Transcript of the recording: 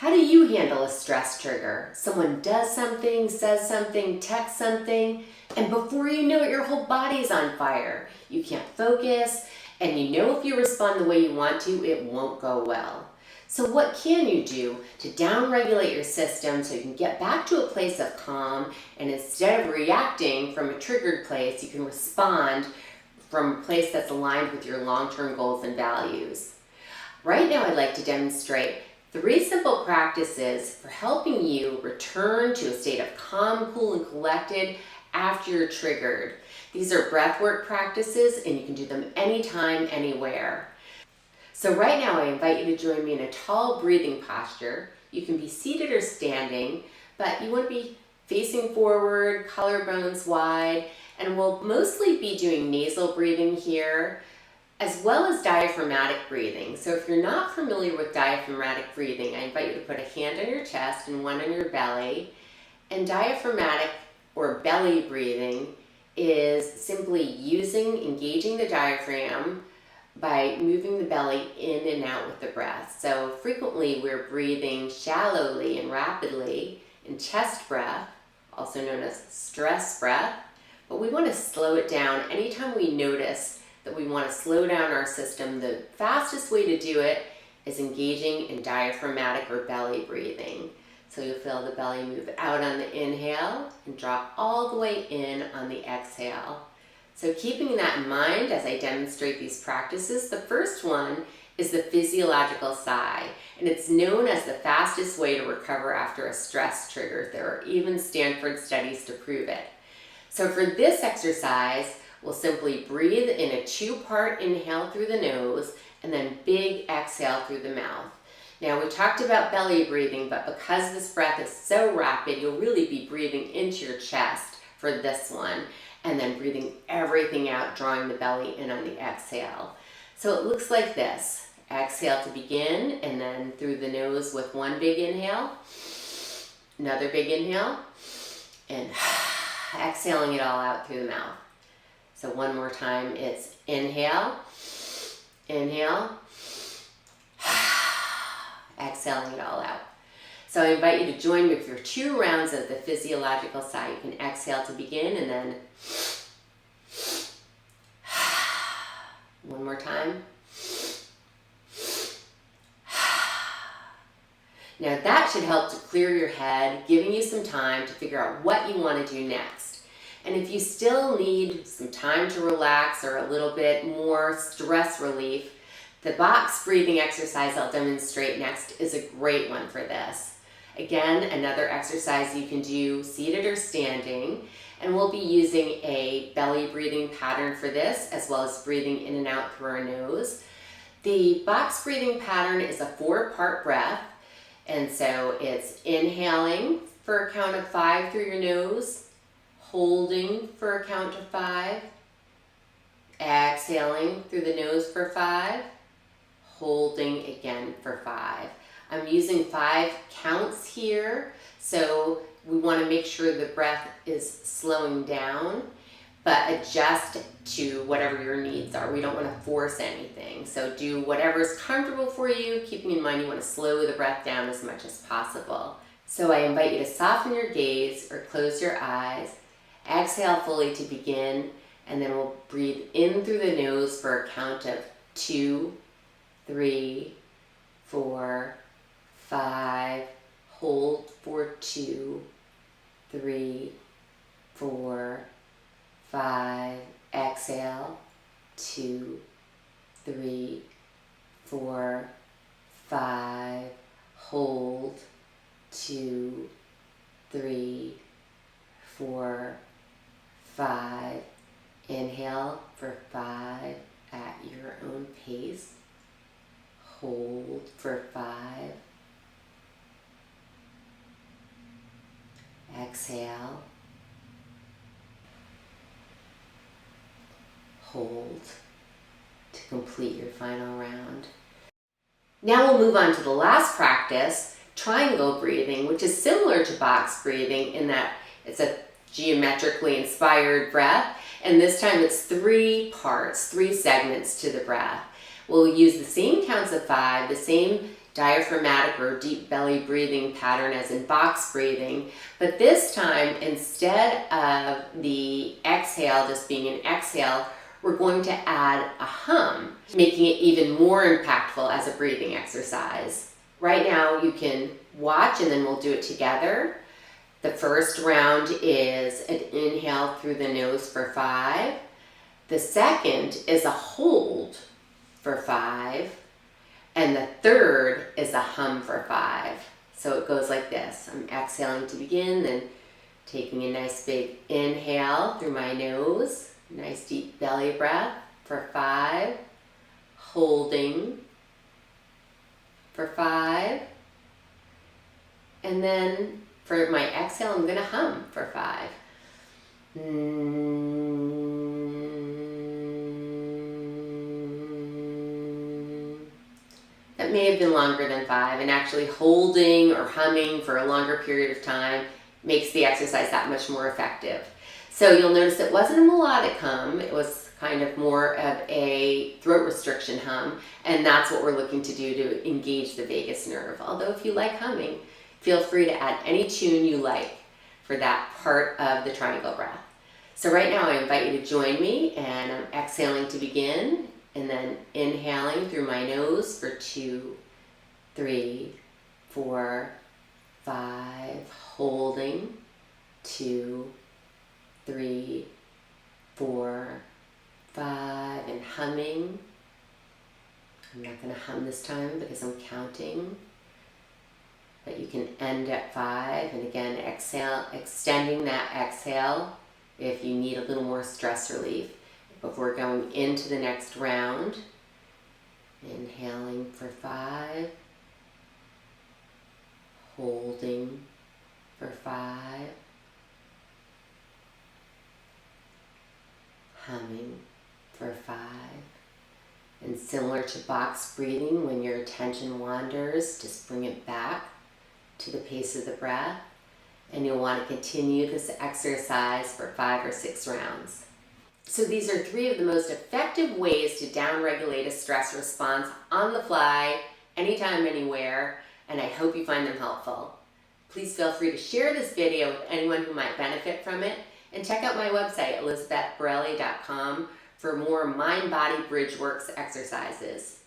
How do you handle a stress trigger? Someone does something, says something, texts something, and before you know it, your whole body's on fire. You can't focus, and you know if you respond the way you want to, it won't go well. So what can you do to downregulate your system so you can get back to a place of calm, and instead of reacting from a triggered place, you can respond from a place that's aligned with your long-term goals and values? Right now, I'd like to demonstrate 3 simple practices for helping you return to a state of calm, cool, and collected after you're triggered. These are breathwork practices, and you can do them anytime, anywhere. So right now, I invite you to join me in a tall breathing posture. You can be seated or standing, but you want to be facing forward, collarbones wide, and we'll mostly be doing nasal breathing here, as well as diaphragmatic breathing. So if you're not familiar with diaphragmatic breathing, I invite you to put a hand on your chest and one on your belly. And diaphragmatic or belly breathing is simply engaging the diaphragm by moving the belly in and out with the breath. So frequently we're breathing shallowly and rapidly in chest breath, also known as stress breath, but we want to slow it down. Anytime we notice that we want to slow down our system, the fastest way to do it is engaging in diaphragmatic or belly breathing. So you'll feel the belly move out on the inhale and drop all the way in on the exhale. So keeping that in mind as I demonstrate these practices, the first one is the physiological sigh, and it's known as the fastest way to recover after a stress trigger. There are even Stanford studies to prove it. So for this exercise, we'll simply breathe in a 2-part inhale through the nose and then big exhale through the mouth. Now we talked about belly breathing, but because this breath is so rapid, you'll really be breathing into your chest for this one, and then breathing everything out, drawing the belly in on the exhale. So it looks like this. Exhale to begin, and then through the nose with 1 big inhale, another big inhale, and exhaling it all out through the mouth. So one more time, it's inhale, inhale, exhaling it all out. So I invite you to join me for 2 rounds of the physiological sigh. You can exhale to begin, and then one more time. Now that should help to clear your head, giving you some time to figure out what you want to do next. And if you still need some time to relax or a little bit more stress relief, the box breathing exercise I'll demonstrate next is a great one for this. Again, another exercise you can do seated or standing, and we'll be using a belly breathing pattern for this, as well as breathing in and out through our nose. The box breathing pattern is a 4-part breath, and so it's inhaling for a count of 5 through your nose, holding for a count of 5, exhaling through the nose for 5, holding again for 5. I'm using 5 counts here, so we want to make sure the breath is slowing down, but adjust to whatever your needs are. We don't want to force anything, so do whatever is comfortable for you, keeping in mind you want to slow the breath down as much as possible. So I invite you to soften your gaze or close your eyes, exhale fully to begin, and then we'll breathe in through the nose for a count of 2, 3, 4, 5, hold for 2, 3, 4, 5, exhale, 2, 3, 4, 5, hold, 2, 3, 4, 5, inhale for 5 at your own pace, hold for 5, exhale, hold to complete your final round. Now we'll move on to the last practice, triangle breathing, which is similar to box breathing in that it's a geometrically inspired breath, and this time it's 3 parts, 3 segments to the breath. We'll use the same counts of 5, the same diaphragmatic or deep belly breathing pattern as in box breathing, but this time, instead of the exhale just being an exhale, we're going to add a hum, making it even more impactful as a breathing exercise. Right now you can watch and then we'll do it together. The first round is an inhale through the nose for 5. The second is a hold for 5. And the third is a hum for 5. So it goes like this. I'm exhaling to begin, then taking a nice big inhale through my nose. Nice deep belly breath for 5. Holding for 5. And then for my exhale, I'm going to hum for 5. That may have been longer than 5, and actually holding or humming for a longer period of time makes the exercise that much more effective. So you'll notice it wasn't a melodic hum, it was kind of more of a throat restriction hum, and that's what we're looking to do to engage the vagus nerve. Although if you like humming, feel free to add any tune you like for that part of the triangle breath. So right now I invite you to join me, and I'm exhaling to begin, and then inhaling through my nose for 2, 3, 4, 5, holding 2, 3, 4, 5, and humming. I'm not going to hum this time because I'm counting, but you can end at 5, and again exhale, extending that exhale if you need a little more stress relief. Before going into the next round, inhaling for 5, holding for 5, humming for 5. And similar to box breathing, when your attention wanders, just bring it back to the pace of the breath, and you'll want to continue this exercise for 5 or 6 rounds. So these are 3 of the most effective ways to downregulate a stress response on the fly, anytime, anywhere, and I hope you find them helpful. Please feel free to share this video with anyone who might benefit from it, and check out my website, elizabethborelli.com, for more mind-body bridge works exercises.